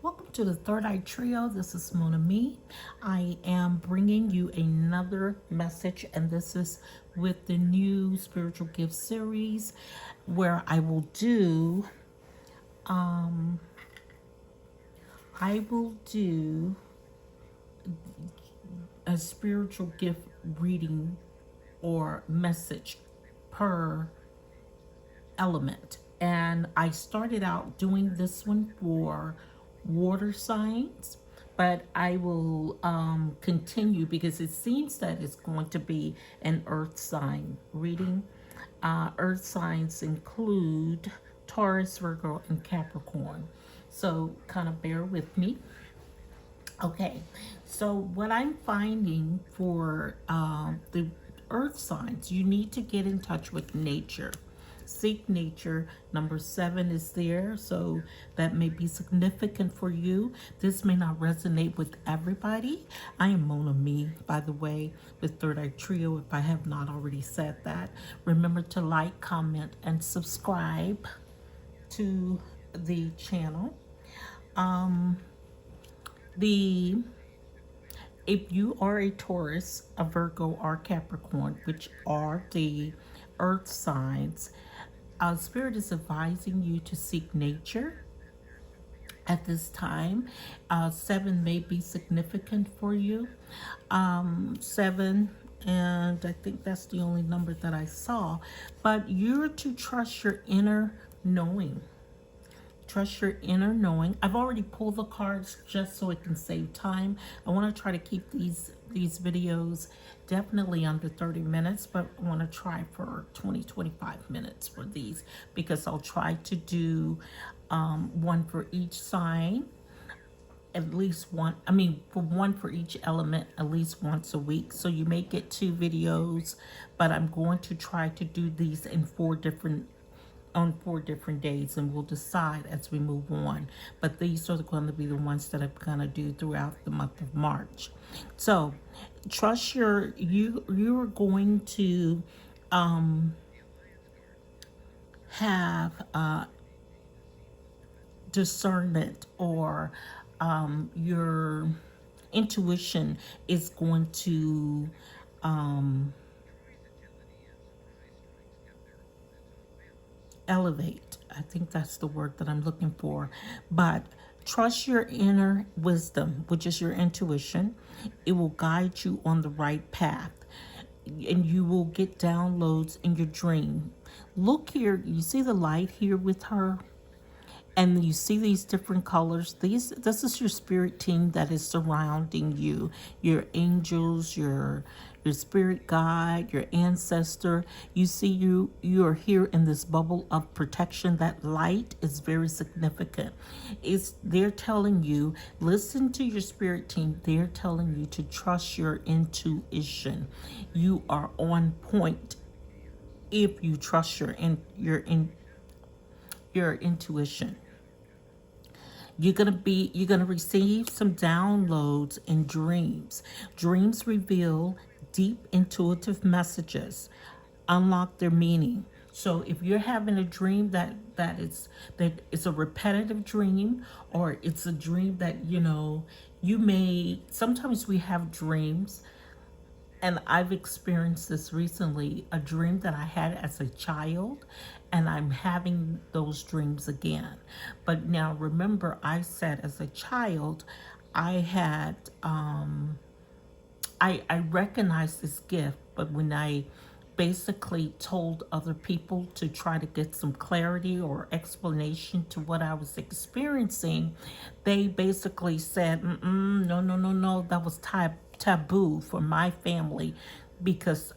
Welcome to the Third Eye Trio. This is Mona Me. I am bringing you another message, and this is with the new spiritual gift series where I will do a spiritual gift reading or message per element. And I started out doing this one for water signs, but I will continue because it seems that it's going to be an earth sign reading. Earth signs include Taurus, Virgo, and Capricorn. So kind of bear with me. Okay, so what I'm finding for the earth signs, you need to get in touch with nature. Seek nature. Number 7 is there, so that may be significant for you. This may not resonate with everybody. I am Mona Me, by the way, with Third Eye Trio, if I have not already said that. Remember to like, comment, and subscribe to the channel. The If you are a Taurus, a Virgo, or Capricorn, which are the earth signs, Spirit is advising you to seek nature at this time. 7 may be significant for you. 7, and I think that's the only number that I saw, but you're to trust your inner knowing. Trust your inner knowing. I've already pulled the cards just so it can save time. I want to try to keep these videos definitely under 30 minutes, but I want to try for 20-25 minutes for these because I'll try to do one for each sign, at least one, for one for each element at least once a week. So you may get 2 videos, but I'm going to try to do these in 4 different days, and we'll decide as we move on. But these are going to be the ones that I'm going to do throughout the month of March. So trust you're going to have discernment, or your intuition is going to elevate. I think that's the word that I'm looking for. But trust your inner wisdom, which is your intuition. It will guide you on the right path, and you will get downloads in your dream. Look here, you see the light here with her? And you see these different colors. This is your spirit team that is surrounding you, your angels, your spirit guide, your ancestor. You see, you are here in this bubble of protection. That light is very significant. They're telling you, listen to your spirit team. They're telling you to trust your intuition. You are on point if you trust your intuition. You're gonna receive some downloads in dreams. Dreams reveal deep intuitive messages, unlock their meaning. So if you're having a dream that it's a repetitive dream, or it's a dream that you may, sometimes we have dreams, and I've experienced this recently, a dream that I had as a child, and I'm having those dreams again. But now remember, I said as a child, I had, I recognized this gift, but when I basically told other people to try to get some clarity or explanation to what I was experiencing, they basically said, no, no, no, no, that was taboo for my family, because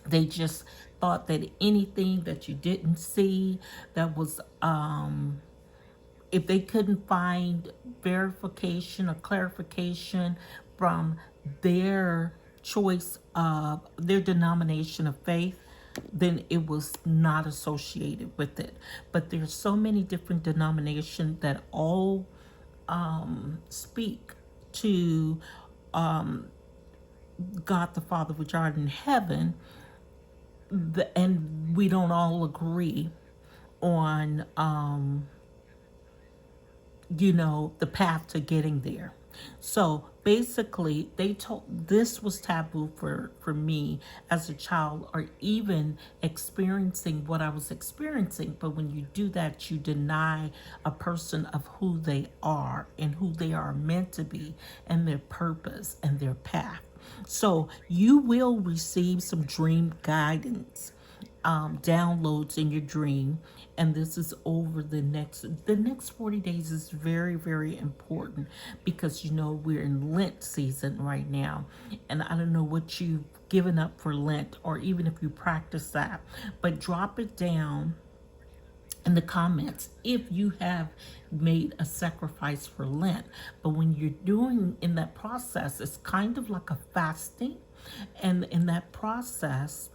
they just thought that anything that you didn't see, that was if they couldn't find verification or clarification from their choice of their denomination of faith, then it was not associated with it. But there's so many different denominations that all speak to God the Father which art in heaven, and we don't all agree on the path to getting there. So basically, they told this was taboo for me as a child, or even experiencing what I was experiencing. But when you do that, you deny a person of who they are and who they are meant to be, and their purpose and their path. So you will receive some dream guidance, downloads in your dream, and this is over the next 40 days is very, very important, because we're in Lent season right now, and I don't know what you've given up for Lent, or even if you practice that, but drop it down in the comments if you have made a sacrifice for Lent. But when you're doing in that process, it's kind of like a fasting, and in that process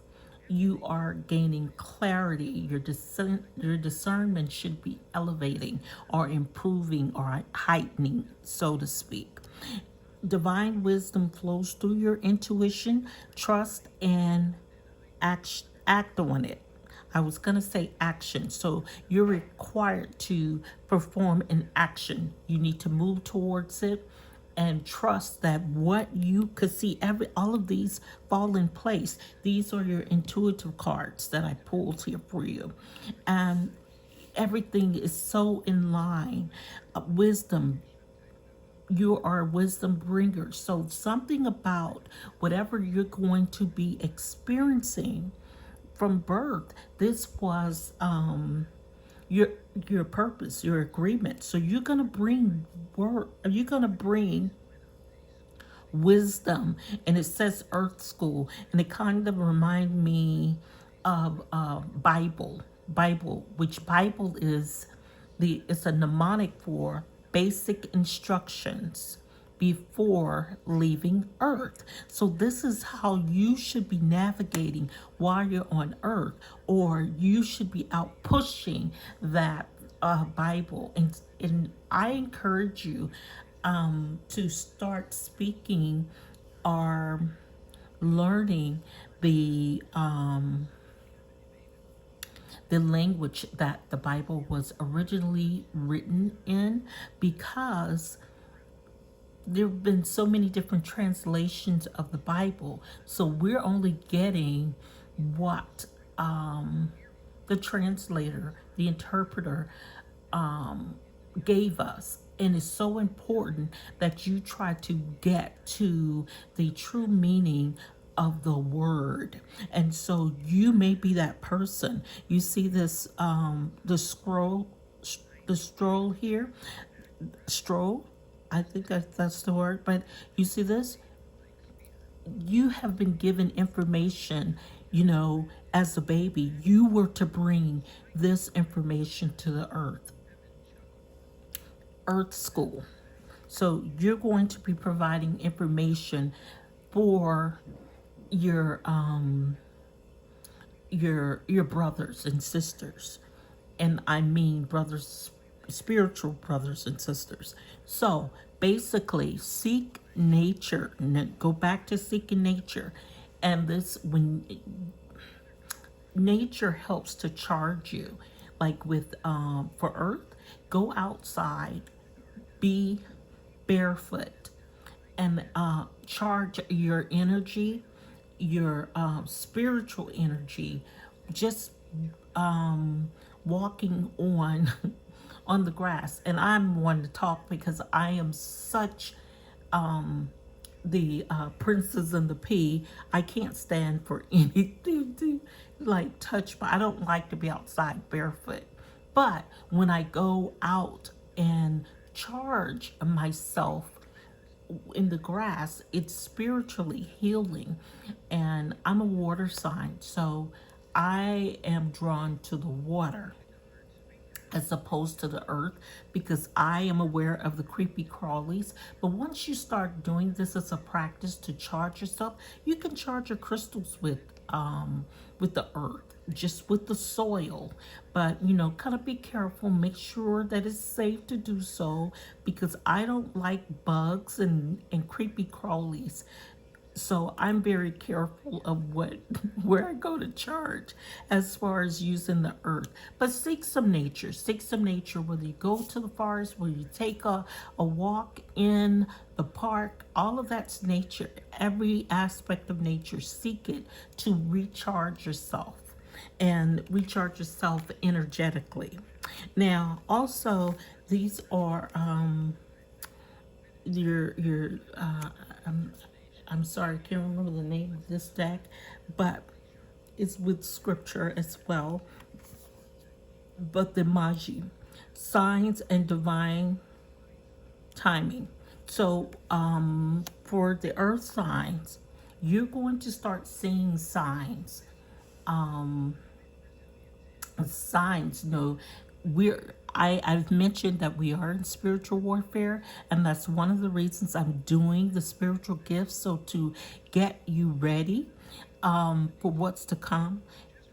you are gaining clarity. Your discernment should be elevating or improving or heightening, so to speak. Divine wisdom flows through your intuition, trust, and act on it. I was going to say action. So you're required to perform an action. You need to move towards it and trust that what you could see, all of these fall in place. These are your intuitive cards that I pulled here for you. And everything is so in line. Wisdom, you are a wisdom bringer. So something about whatever you're going to be experiencing from birth, this was your purpose, your agreement. So you're gonna bring work. You're gonna bring wisdom, and it says Earth School, and it kind of remind me of Bible, which Bible is it's a mnemonic for basic instructions before leaving Earth. So this is how you should be navigating while you're on Earth, or you should be out pushing that Bible. And I encourage you to start speaking or learning the language that the Bible was originally written in, because there have been so many different translations of the Bible. So we're only getting what the translator, the interpreter, gave us. And it's so important that you try to get to the true meaning of the word. And so you may be that person. You see this, the stroll here, stroll. I think that's the word. But you see this? You have been given information, as a baby. You were to bring this information to the Earth School. So you're going to be providing information for your brothers and sisters. And I mean brothers, spiritual brothers and sisters. So basically, seek nature. Go back to seeking nature. And when nature helps to charge you, like with for Earth, go outside, be barefoot, and charge your energy, your spiritual energy, just walking on on the grass. And I'm one to talk because I am such the princess and the pea. I can't stand for anything to like touch, but I don't like to be outside barefoot. But when I go out and charge myself in the grass, it's spiritually healing. And I'm a water sign, so I am drawn to the water as opposed to the earth, because I am aware of the creepy crawlies. But once you start doing this as a practice to charge yourself, you can charge your crystals with the earth, just with the soil. But kind of be careful, make sure that it's safe to do so, because I don't like bugs and creepy crawlies. So I'm very careful of what where I go to church as far as using the earth. But seek some nature. Seek some nature, whether you go to the forest, whether you take a walk in the park, all of that's nature. Every aspect of nature, seek it to recharge yourself and recharge yourself energetically. Now, also, these are your I'm sorry, I can't remember the name of this deck, but it's with scripture as well. But the Magi, signs and divine timing. So, for the earth signs, you're going to start seeing signs. Signs, I've mentioned that we are in spiritual warfare, and that's one of the reasons I'm doing the spiritual gifts, so to get you ready for what's to come.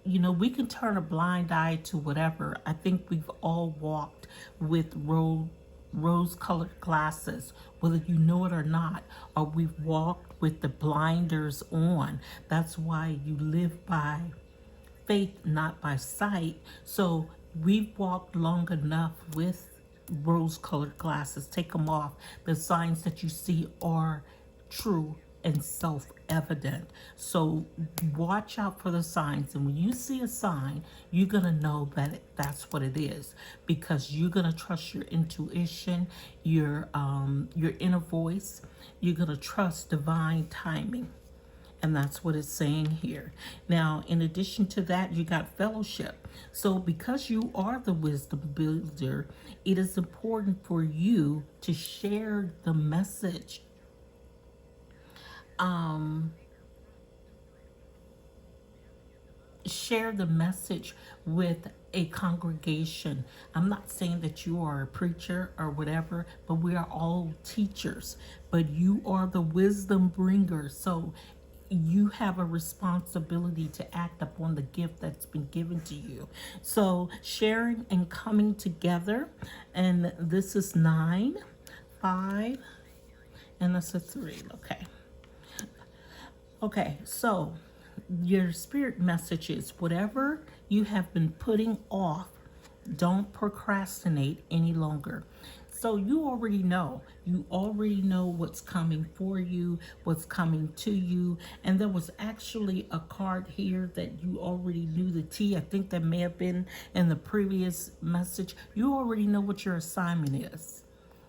We can turn a blind eye to whatever. I think we've all walked with rose colored glasses, whether you know it or not, or we've walked with the blinders on. That's why you live by faith, not by sight. So we've walked long enough with rose colored glasses. Take them off. The signs that you see are true and self evident. So watch out for the signs. And when you see a sign, you're going to know that that's what it is, because you're going to trust your intuition, your inner voice. You're going to trust divine timing. And that's what it's saying here. Now, in addition to that, you got fellowship. So because you are the wisdom builder, it is important for you to share the message. Share the message with a congregation. I'm not saying that you are a preacher or whatever, but we are all teachers. But you are the wisdom bringer. So you have a responsibility to act upon the gift that's been given to you. So sharing and coming together. And this is 9, 5, and that's a 3. Okay, so your spirit message is whatever you have been putting off, don't procrastinate any longer. So you already know. You already know what's coming for you, what's coming to you. And there was actually a card here that you already knew the T. I think that may have been in the previous message. You already know what your assignment is.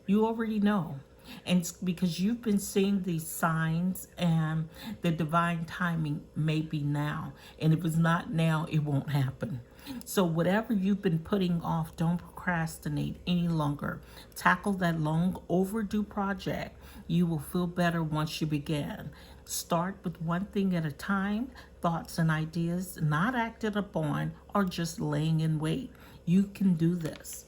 You already know. And it's because you've been seeing these signs, and the divine timing may be now. And if it's not now, it won't happen. So whatever you've been putting off, don't procrastinate any longer. Tackle that long overdue project. You will feel better once you begin. Start with one thing at a time. Thoughts and ideas not acted upon are just laying in wait. You can do this.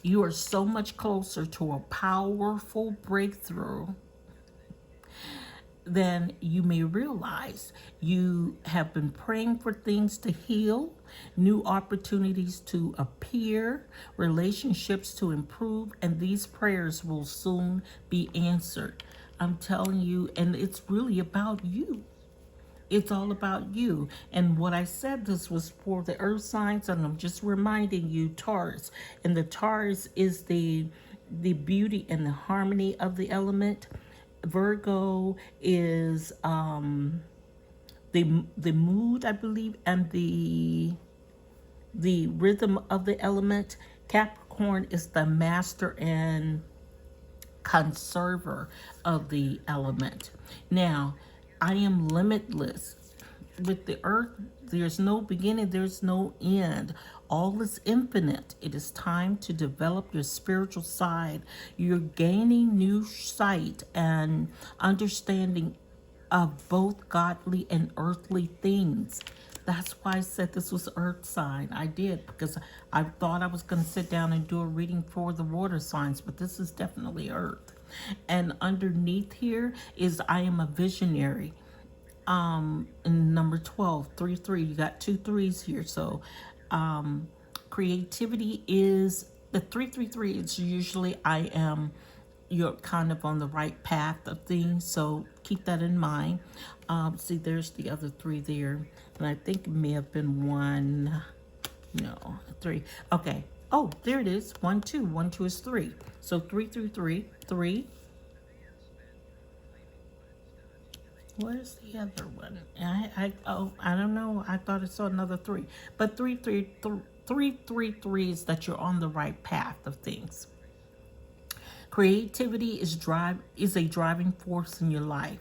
You are so much closer to a powerful breakthrough than you may realize. You have been praying for things to heal, new opportunities to appear, relationships to improve, and these prayers will soon be answered. I'm telling you, and it's really about you. It's all about you. And what I said, this was for the earth signs, and I'm just reminding you, Taurus. And the Taurus is the beauty and the harmony of the element. Virgo is the mood, I believe, and the rhythm of the element. Capricorn is the master and conserver of the element. Now, I am limitless. With the earth, there's no beginning, there's no end. All is infinite. It is time to develop your spiritual side. You're gaining new sight and understanding of both godly and earthly things. That's why I said this was earth sign. I did, because I thought I was going to sit down and do a reading for the water signs, but this is definitely earth. And underneath here is I am a visionary. In number 12, 3. You got 2 3s here. So creativity is the 333. It's usually I am you're kind of on the right path of things, so keep that in mind. See, there's the other three there, and I think it may have been one, no, three. Okay. Oh, there it is. 1, 2. 1, 2 is 3. So 3 through 3. 3. Where's the other one? I don't know. I thought I saw another 3. But 3 is that you're on the right path of things. Creativity is a driving force in your life.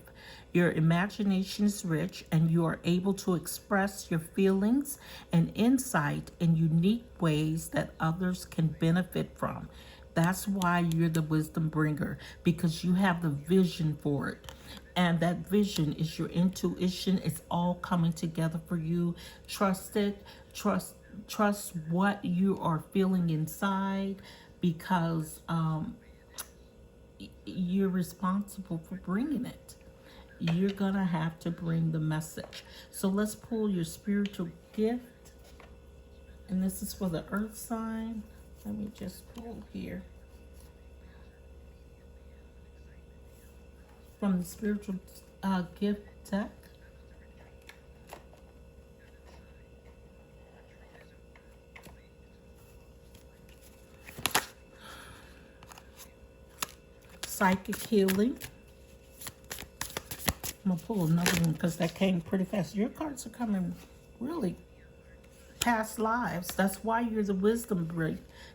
Your imagination is rich and you are able to express your feelings and insight in unique ways that others can benefit from. That's why you're the wisdom bringer, because you have the vision for it. And that vision is your intuition. It's all coming together for you. Trust it. Trust what you are feeling inside, because you're responsible for bringing it. You're gonna have to bring the message. So let's pull your spiritual gift, and this is for the earth sign. Let me just pull here from the spiritual gift deck. Psychic healing. I'm gonna pull another one because that came pretty fast. Your cards are coming really past lives. That's why you're the wisdom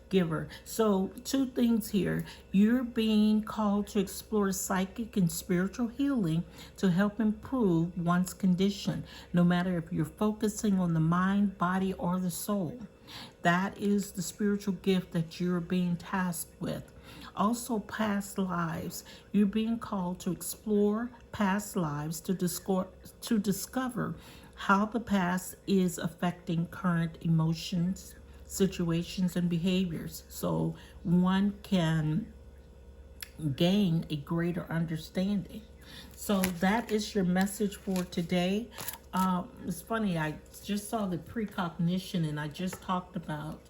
giver. So 2 things here. You're being called to explore psychic and spiritual healing to help improve one's condition, no matter if you're focusing on the mind, body, or the soul. That is the spiritual gift that you're being tasked with. Also, past lives. You're being called to explore past lives to discover how the past is affecting current emotions, situations, and behaviors. So one can gain a greater understanding. So that is your message for today. It's funny, I just saw the precognition, and I just talked about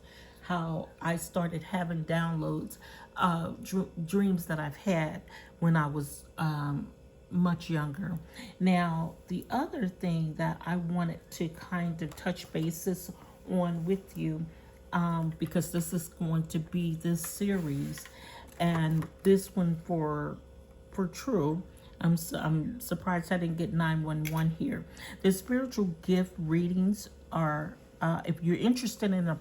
how I started having downloads, dreams that I've had when I was much younger. Now, the other thing that I wanted to kind of touch bases on with you, because this is going to be this series, and this one for True. I'm surprised I didn't get 911 here. The spiritual gift readings are, if you're interested in a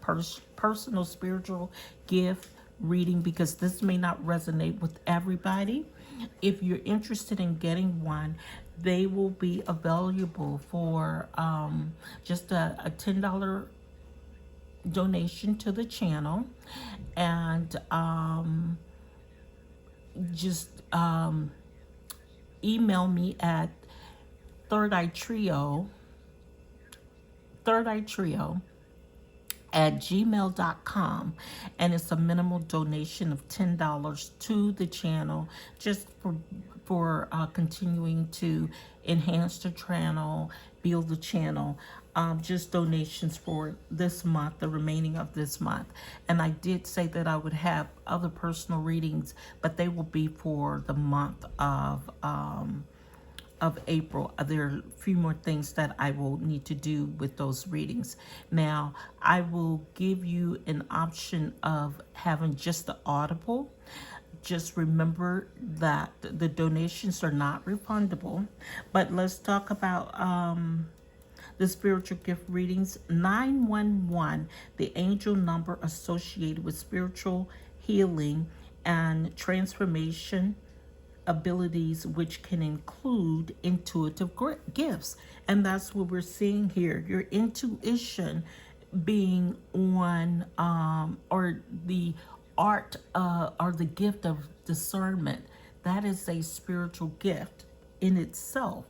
personal spiritual gift reading, because this may not resonate with everybody, if you're interested in getting one, they will be available for just a $10 donation to the channel, and just email me at third eye trio at gmail.com, and it's a minimal donation of $10 to the channel, just for continuing to enhance the channel, build the channel. Just donations for this month, the remaining of this month. And I did say that I would have other personal readings, but they will be for the month of April. There are a few more things that I will need to do with those readings. Now, I will give you an option of having just the Audible. Just remember that the donations are not refundable. But let's talk about the spiritual gift readings. 911, the angel number associated with spiritual healing and transformation abilities, which can include intuitive gifts. And that's what we're seeing here. Your intuition being on, or the art or the gift of discernment. That is a spiritual gift in itself.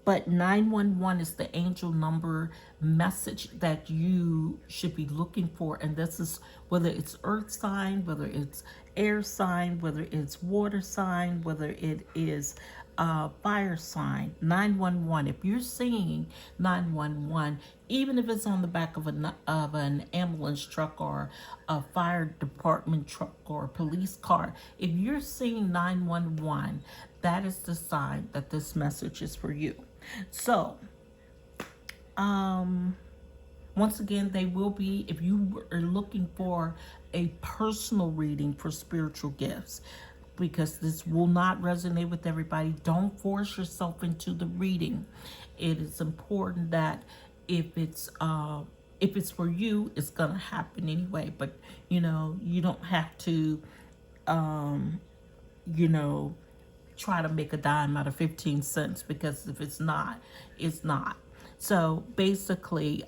But 911 is the angel number message that you should be looking for. And this is whether it's earth sign, whether it's air sign, whether it's water sign, whether it is fire sign. 911. If you're seeing 911, even if it's on the back of an ambulance truck or a fire department truck or a police car, if you're seeing 911, that is the sign that this message is for you. So once again, they will be, if you are looking for a personal reading for spiritual gifts, because this will not resonate with everybody. Don't force yourself into the reading. It is important that if it's for you, it's gonna happen anyway. But you don't have to try to make a dime out of 15 cents, because if it's not, it's not. So basically,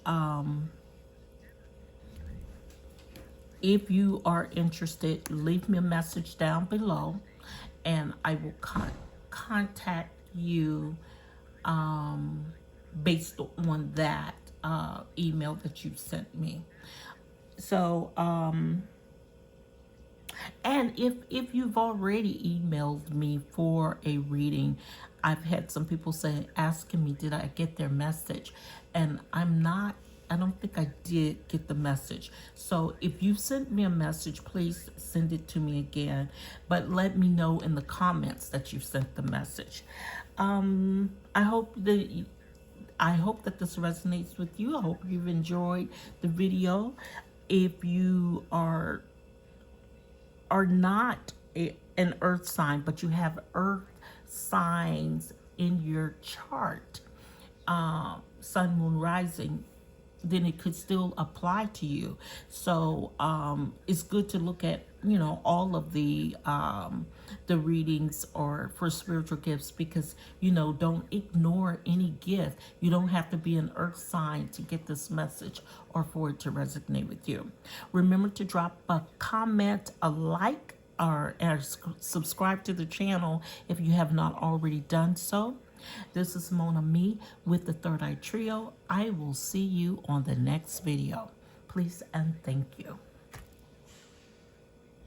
if you are interested, leave me a message down below and I will contact you based on that email that you sent me. So, and if you've already emailed me for a reading, I've had some people asking me, did I get their message? And I don't think I did get the message. So if you sent me a message, please send it to me again. But let me know in the comments that you sent the message. I hope that this resonates with you. I hope you've enjoyed the video. If you are not an earth sign, but you have earth signs in your chart, sun, moon, rising, then it could still apply to you. So it's good to look at all of the readings or for spiritual gifts, because don't ignore any gift. You don't have to be an earth sign to get this message or for it to resonate with you. Remember to drop a comment, a like, or subscribe to the channel if you have not already done so. This is Mona Me with the Third Eye Trio. I will see you on the next video. Please and thank you.